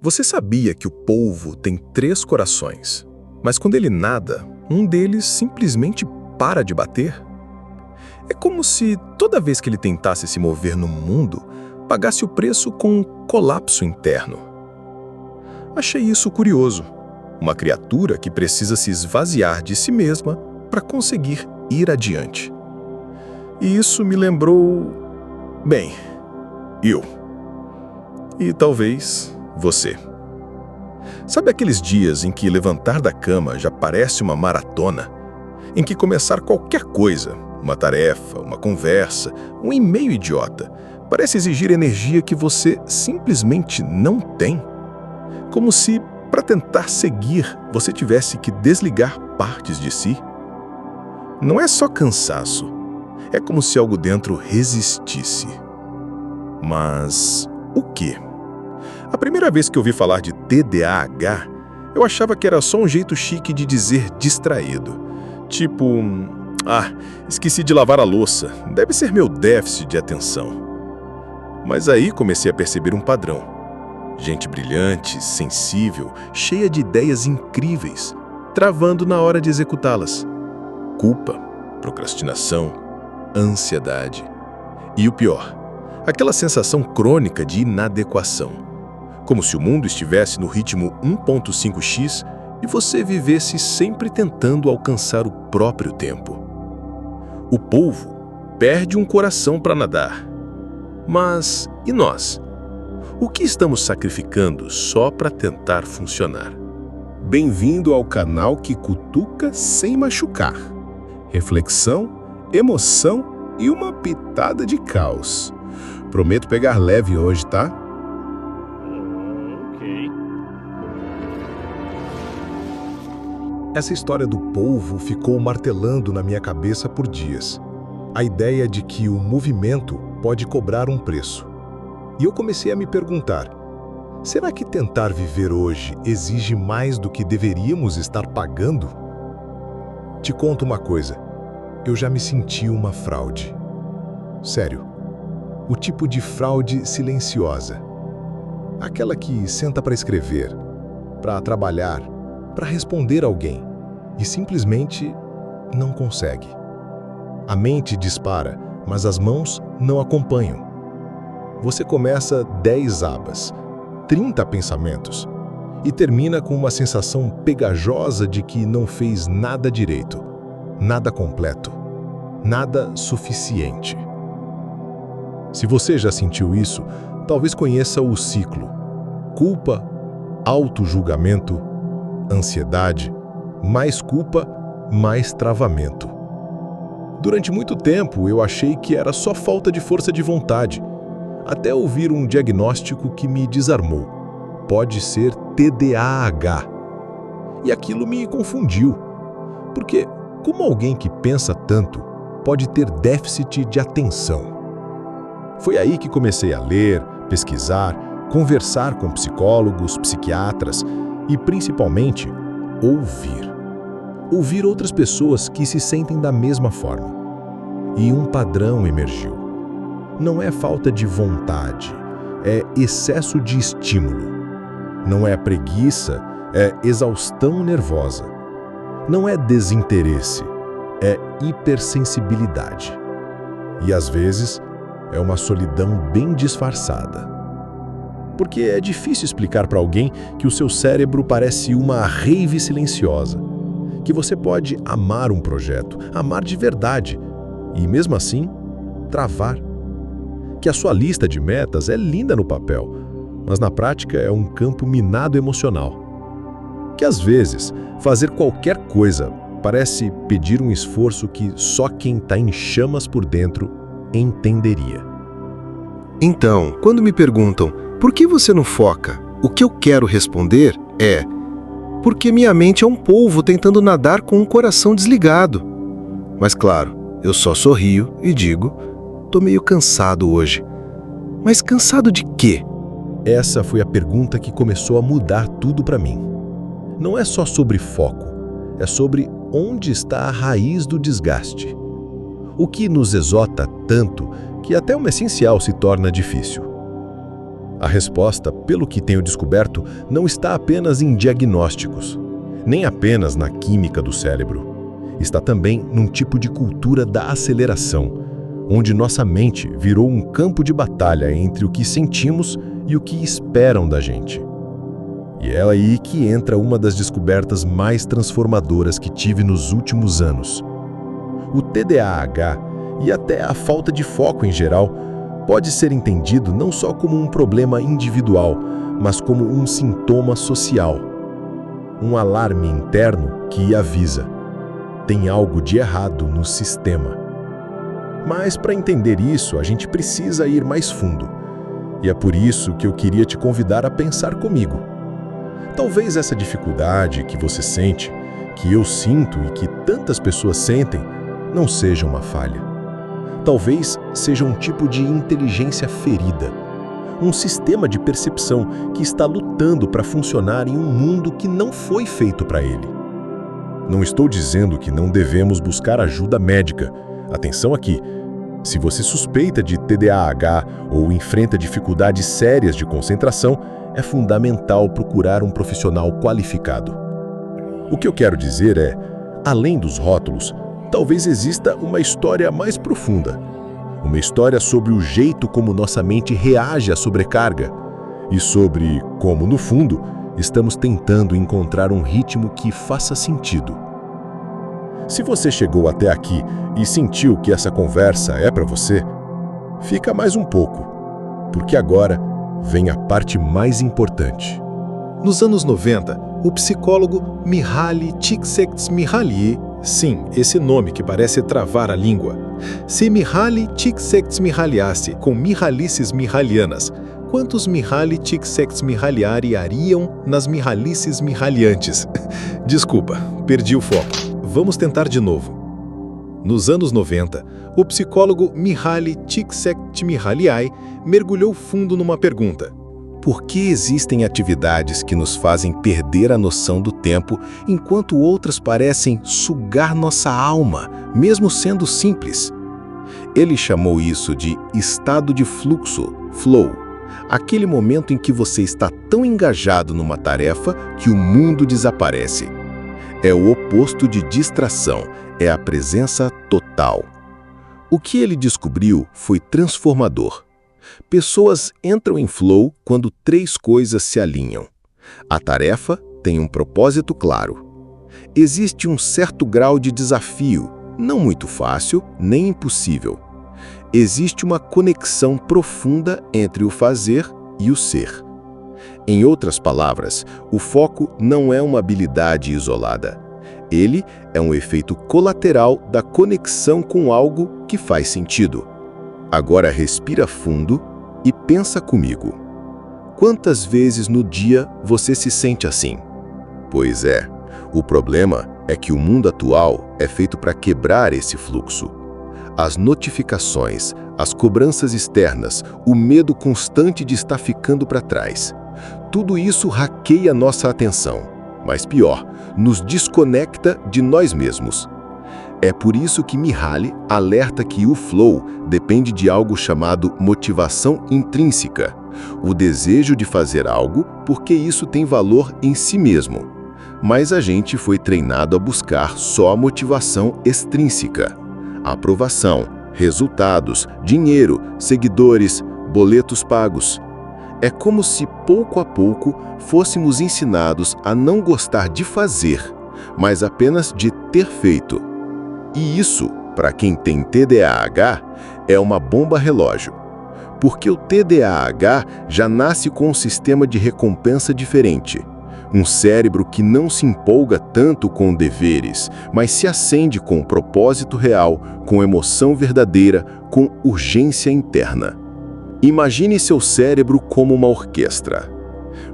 Você sabia que o polvo tem 3 corações, mas quando ele nada, um deles simplesmente para de bater? É como se toda vez que ele tentasse se mover no mundo, pagasse o preço com um colapso interno. Achei isso curioso. Uma criatura que precisa se esvaziar de si mesma para conseguir ir adiante. E isso me lembrou... bem, eu. E talvez você. Sabe aqueles dias em que levantar da cama já parece uma maratona? Em que começar qualquer coisa, uma tarefa, uma conversa, um e-mail idiota, parece exigir energia que você simplesmente não tem? Como se, para tentar seguir, você tivesse que desligar partes de si? Não é só cansaço. É como se algo dentro resistisse. Mas o quê? A primeira vez que ouvi falar de TDAH, eu achava que era só um jeito chique de dizer distraído. Tipo, esqueci de lavar a louça, deve ser meu déficit de atenção. Mas aí comecei a perceber um padrão. Gente brilhante, sensível, cheia de ideias incríveis, travando na hora de executá-las. Culpa, procrastinação, ansiedade. E o pior, aquela sensação crônica de inadequação. Como se o mundo estivesse no ritmo 1.5x e você vivesse sempre tentando alcançar o próprio tempo. O polvo perde um coração para nadar. Mas e nós? O que estamos sacrificando só para tentar funcionar? Bem-vindo ao canal que cutuca sem machucar. Reflexão, emoção e uma pitada de caos. Prometo pegar leve hoje, tá? Essa história do polvo ficou martelando na minha cabeça por dias. A ideia de que o movimento pode cobrar um preço. E eu comecei a me perguntar, será que tentar viver hoje exige mais do que deveríamos estar pagando? Te conto uma coisa, eu já me senti uma fraude. Sério, o tipo de fraude silenciosa. Aquela que senta para escrever, para trabalhar, para responder alguém e simplesmente não consegue. A mente dispara, mas as mãos não acompanham. Você começa 10 abas, 30 pensamentos e termina com uma sensação pegajosa de que não fez nada direito, nada completo, nada suficiente. Se você já sentiu isso, talvez conheça o ciclo: culpa, auto-julgamento, ansiedade, mais culpa, mais travamento. Durante muito tempo eu achei que era só falta de força de vontade, até ouvir um diagnóstico que me desarmou. Pode ser TDAH. E aquilo me confundiu, porque como alguém que pensa tanto pode ter déficit de atenção? Foi aí que comecei a ler, pesquisar, conversar com psicólogos, psiquiatras e, principalmente, ouvir. Ouvir outras pessoas que se sentem da mesma forma. E um padrão emergiu. Não é falta de vontade, é excesso de estímulo. Não é preguiça, é exaustão nervosa. Não é desinteresse, é hipersensibilidade. E às vezes é uma solidão bem disfarçada. Porque é difícil explicar para alguém que o seu cérebro parece uma rave silenciosa, que você pode amar um projeto, amar de verdade, e mesmo assim, travar. Que a sua lista de metas é linda no papel, mas na prática é um campo minado emocional. Que às vezes, fazer qualquer coisa parece pedir um esforço que só quem está em chamas por dentro entenderia. Então, quando me perguntam, por que você não foca? O que eu quero responder é, porque minha mente é um polvo tentando nadar com um coração desligado. Mas claro, eu só sorrio e digo, tô meio cansado hoje. Mas cansado de quê? Essa foi a pergunta que começou a mudar tudo para mim. Não é só sobre foco, é sobre onde está a raiz do desgaste. O que nos exota tanto que até o essencial se torna difícil. A resposta, pelo que tenho descoberto, não está apenas em diagnósticos, nem apenas na química do cérebro. Está também num tipo de cultura da aceleração, onde nossa mente virou um campo de batalha entre o que sentimos e o que esperam da gente. E é aí que entra uma das descobertas mais transformadoras que tive nos últimos anos. O TDAH, e até a falta de foco em geral, pode ser entendido não só como um problema individual, mas como um sintoma social. Um alarme interno que avisa: tem algo de errado no sistema. Mas para entender isso, a gente precisa ir mais fundo. E é por isso que eu queria te convidar a pensar comigo. Talvez essa dificuldade que você sente, que eu sinto e que tantas pessoas sentem, não seja uma falha. Talvez seja um tipo de inteligência ferida, um sistema de percepção que está lutando para funcionar em um mundo que não foi feito para ele. Não estou dizendo que não devemos buscar ajuda médica. Atenção aqui. Se você suspeita de TDAH ou enfrenta dificuldades sérias de concentração, é fundamental procurar um profissional qualificado. O que eu quero dizer é, além dos rótulos, talvez exista uma história mais profunda. Uma história sobre o jeito como nossa mente reage à sobrecarga e sobre como, no fundo, estamos tentando encontrar um ritmo que faça sentido. Se você chegou até aqui e sentiu que essa conversa é para você, fica mais um pouco, porque agora vem a parte mais importante. Nos anos 90, o psicólogo Mihaly Csikszentmihalyi, sim, esse nome que parece travar a língua, se Mihaly Csikszentmihalyasse com Mihalices Mihalianas, quantos Mihaly Csikszentmihalyiariam nas Mihalices Mihaliantes? Desculpa, perdi o foco. Vamos tentar de novo. Nos anos 90, o psicólogo Mihaly Csikszentmihalyi mergulhou fundo numa pergunta: por que existem atividades que nos fazem perder a noção do tempo, enquanto outras parecem sugar nossa alma, mesmo sendo simples? Ele chamou isso de estado de fluxo, flow, aquele momento em que você está tão engajado numa tarefa que o mundo desaparece. É o oposto de distração, é a presença total. O que ele descobriu foi transformador. Pessoas entram em flow quando 3 coisas se alinham. A tarefa tem um propósito claro. Existe um certo grau de desafio, não muito fácil nem impossível. Existe uma conexão profunda entre o fazer e o ser. Em outras palavras, o foco não é uma habilidade isolada. Ele é um efeito colateral da conexão com algo que faz sentido. Agora respira fundo e pensa comigo. Quantas vezes no dia você se sente assim? Pois é, o problema é que o mundo atual é feito para quebrar esse fluxo. As notificações, as cobranças externas, o medo constante de estar ficando para trás. Tudo isso hackeia nossa atenção, mas pior, nos desconecta de nós mesmos. É por isso que Mihaly alerta que o flow depende de algo chamado motivação intrínseca, o desejo de fazer algo porque isso tem valor em si mesmo. Mas a gente foi treinado a buscar só a motivação extrínseca. Aprovação, resultados, dinheiro, seguidores, boletos pagos. É como se, pouco a pouco, fôssemos ensinados a não gostar de fazer, mas apenas de ter feito. E isso, para quem tem TDAH, é uma bomba relógio. Porque o TDAH já nasce com um sistema de recompensa diferente. Um cérebro que não se empolga tanto com deveres, mas se acende com propósito real, com emoção verdadeira, com urgência interna. Imagine seu cérebro como uma orquestra.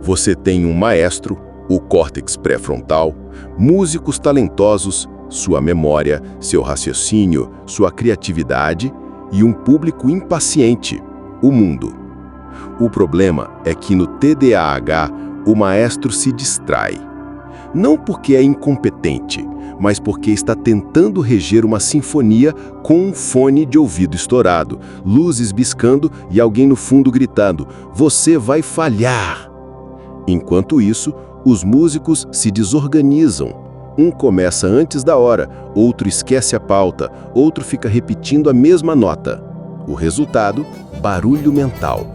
Você tem um maestro, o córtex pré-frontal, músicos talentosos, sua memória, seu raciocínio, sua criatividade e um público impaciente, o mundo. O problema é que no TDAH, o maestro se distrai. Não porque é incompetente, mas porque está tentando reger uma sinfonia com um fone de ouvido estourado, luzes piscando e alguém no fundo gritando: "Você vai falhar!". Enquanto isso, os músicos se desorganizam. Um começa antes da hora, outro esquece a pauta, outro fica repetindo a mesma nota. O resultado: barulho mental.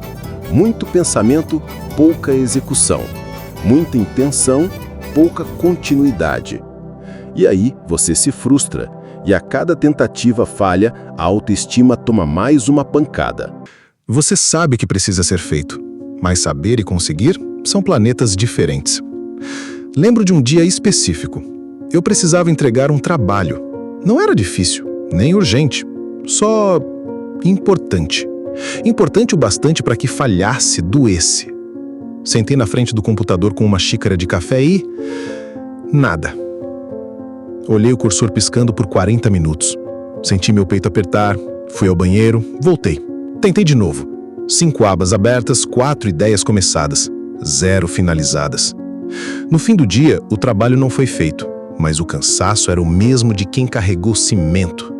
Muito pensamento, pouca execução. Muita intenção, pouca continuidade. E aí você se frustra, e a cada tentativa falha, a autoestima toma mais uma pancada. Você sabe que precisa ser feito, mas saber e conseguir são planetas diferentes. Lembro de um dia específico. Eu precisava entregar um trabalho. Não era difícil, nem urgente, só importante. Importante o bastante para que falhasse, doesse. Sentei na frente do computador com uma xícara de café e... nada. Olhei o cursor piscando por 40 minutos. Senti meu peito apertar, fui ao banheiro, voltei. Tentei de novo. 5 abas abertas, 4 ideias começadas, 0 finalizadas. No fim do dia, o trabalho não foi feito, mas o cansaço era o mesmo de quem carregou cimento.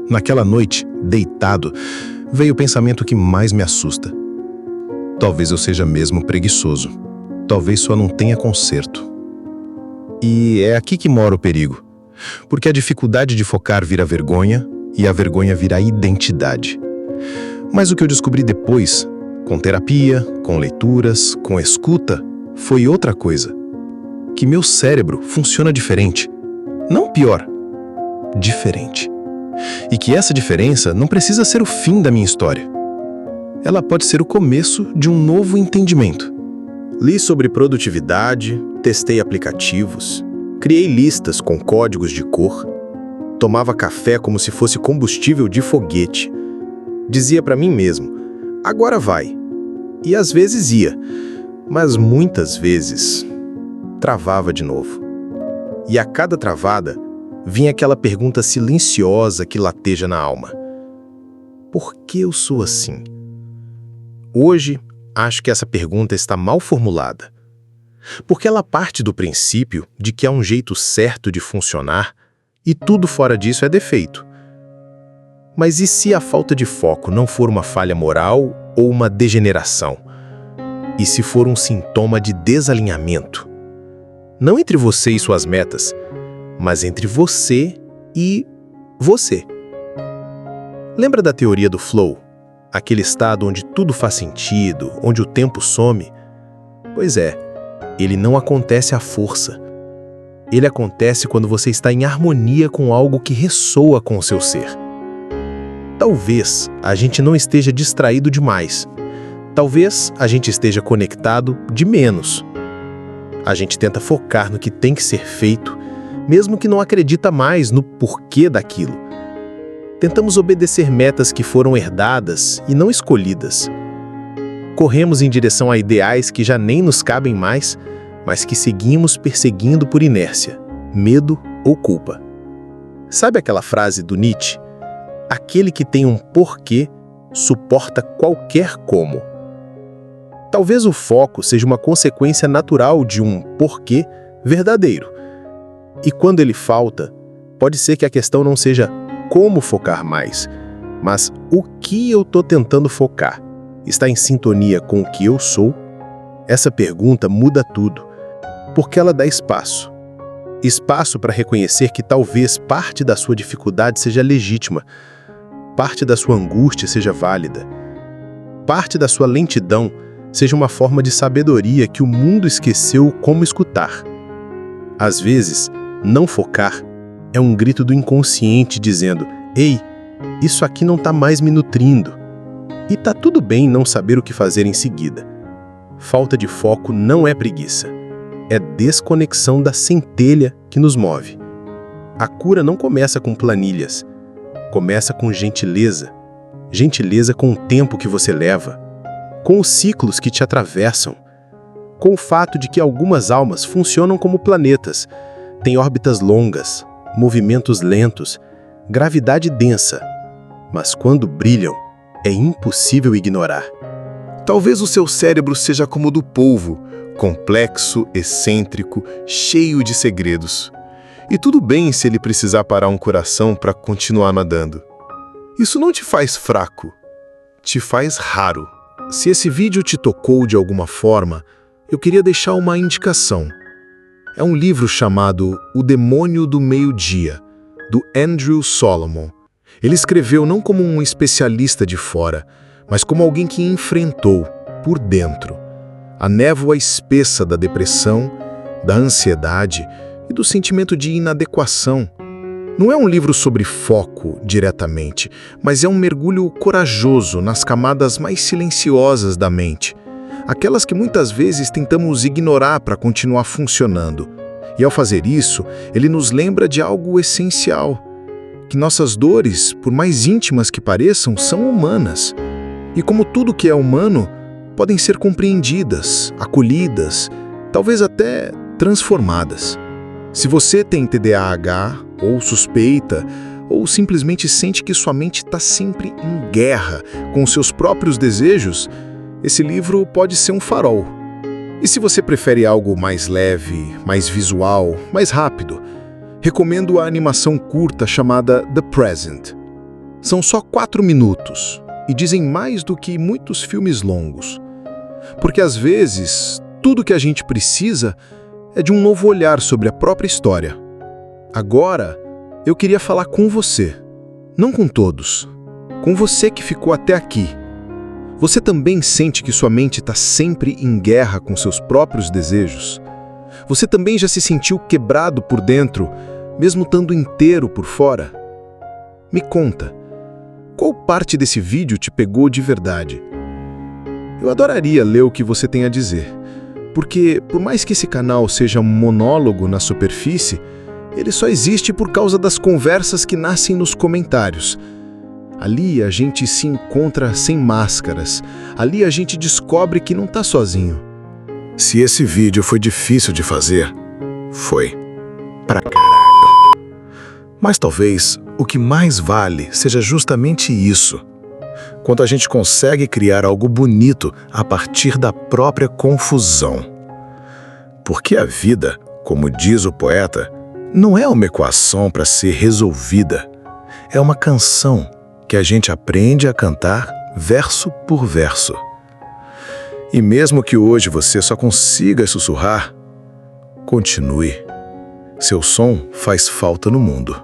Naquela noite, deitado, veio o pensamento que mais me assusta. Talvez eu seja mesmo preguiçoso. Talvez só não tenha conserto. E é aqui que mora o perigo. Porque a dificuldade de focar vira vergonha e a vergonha vira identidade. Mas o que eu descobri depois, com terapia, com leituras, com escuta, foi outra coisa. Que meu cérebro funciona diferente. Não pior, diferente. E que essa diferença não precisa ser o fim da minha história. Ela pode ser o começo de um novo entendimento. Li sobre produtividade, testei aplicativos, criei listas com códigos de cor, tomava café como se fosse combustível de foguete. Dizia para mim mesmo: agora vai. E às vezes ia, mas muitas vezes travava de novo. E a cada travada, vinha aquela pergunta silenciosa que lateja na alma: por que eu sou assim? Hoje, acho que essa pergunta está mal formulada, porque ela parte do princípio de que há um jeito certo de funcionar e tudo fora disso é defeito. Mas e se a falta de foco não for uma falha moral ou uma degeneração? E se for um sintoma de desalinhamento? Não entre você e suas metas, mas entre você e você. Lembra da teoria do flow? Aquele estado onde tudo faz sentido, onde o tempo some? Pois é, ele não acontece à força. Ele acontece quando você está em harmonia com algo que ressoa com o seu ser. Talvez a gente não esteja distraído demais. Talvez a gente esteja conectado de menos. A gente tenta focar no que tem que ser feito, mesmo que não acredita mais no porquê daquilo. Tentamos obedecer metas que foram herdadas e não escolhidas. Corremos em direção a ideais que já nem nos cabem mais, mas que seguimos perseguindo por inércia, medo ou culpa. Sabe aquela frase do Nietzsche? Aquele que tem um porquê suporta qualquer como. Talvez o foco seja uma consequência natural de um porquê verdadeiro. E quando ele falta, pode ser que a questão não seja como focar mais, mas o que eu estou tentando focar está em sintonia com o que eu sou? Essa pergunta muda tudo, porque ela dá espaço. Espaço para reconhecer que talvez parte da sua dificuldade seja legítima, parte da sua angústia seja válida, parte da sua lentidão seja uma forma de sabedoria que o mundo esqueceu como escutar. Às vezes, não focar é um grito do inconsciente dizendo: ei, isso aqui não está mais me nutrindo. E tá tudo bem não saber o que fazer em seguida. Falta de foco não é preguiça. É desconexão da centelha que nos move. A cura não começa com planilhas. Começa com gentileza. Gentileza com o tempo que você leva, com os ciclos que te atravessam, com o fato de que algumas almas funcionam como planetas, têm órbitas longas, movimentos lentos, gravidade densa, mas quando brilham, é impossível ignorar. Talvez o seu cérebro seja como o do polvo, complexo, excêntrico, cheio de segredos. E tudo bem se ele precisar parar um coração para continuar nadando. Isso não te faz fraco, te faz raro. Se esse vídeo te tocou de alguma forma, eu queria deixar uma indicação. É um livro chamado O Demônio do Meio-Dia, do Andrew Solomon. Ele escreveu não como um especialista de fora, mas como alguém que enfrentou, por dentro, a névoa espessa da depressão, da ansiedade e do sentimento de inadequação. Não é um livro sobre foco, diretamente, mas é um mergulho corajoso nas camadas mais silenciosas da mente, aquelas que muitas vezes tentamos ignorar para continuar funcionando. E ao fazer isso, ele nos lembra de algo essencial, que nossas dores, por mais íntimas que pareçam, são humanas. E como tudo que é humano, podem ser compreendidas, acolhidas, talvez até transformadas. Se você tem TDAH, ou suspeita, ou simplesmente sente que sua mente está sempre em guerra com os seus próprios desejos, esse livro pode ser um farol. E se você prefere algo mais leve, mais visual, mais rápido, recomendo a animação curta chamada The Present. São só 4 minutos e dizem mais do que muitos filmes longos. Porque às vezes, tudo que a gente precisa é de um novo olhar sobre a própria história. Agora, eu queria falar com você, não com todos, com você que ficou até aqui. Você também sente que sua mente está sempre em guerra com seus próprios desejos? Você também já se sentiu quebrado por dentro, mesmo estando inteiro por fora? Me conta, qual parte desse vídeo te pegou de verdade? Eu adoraria ler o que você tem a dizer, porque, por mais que esse canal seja um monólogo na superfície, ele só existe por causa das conversas que nascem nos comentários. Ali a gente se encontra sem máscaras. Ali a gente descobre que não tá sozinho. Se esse vídeo foi difícil de fazer, foi. Pra caralho. Mas talvez o que mais vale seja justamente isso. Quando a gente consegue criar algo bonito a partir da própria confusão. Porque a vida, como diz o poeta, não é uma equação para ser resolvida. É uma canção que a gente aprende a cantar verso por verso. E mesmo que hoje você só consiga sussurrar, continue. Seu som faz falta no mundo.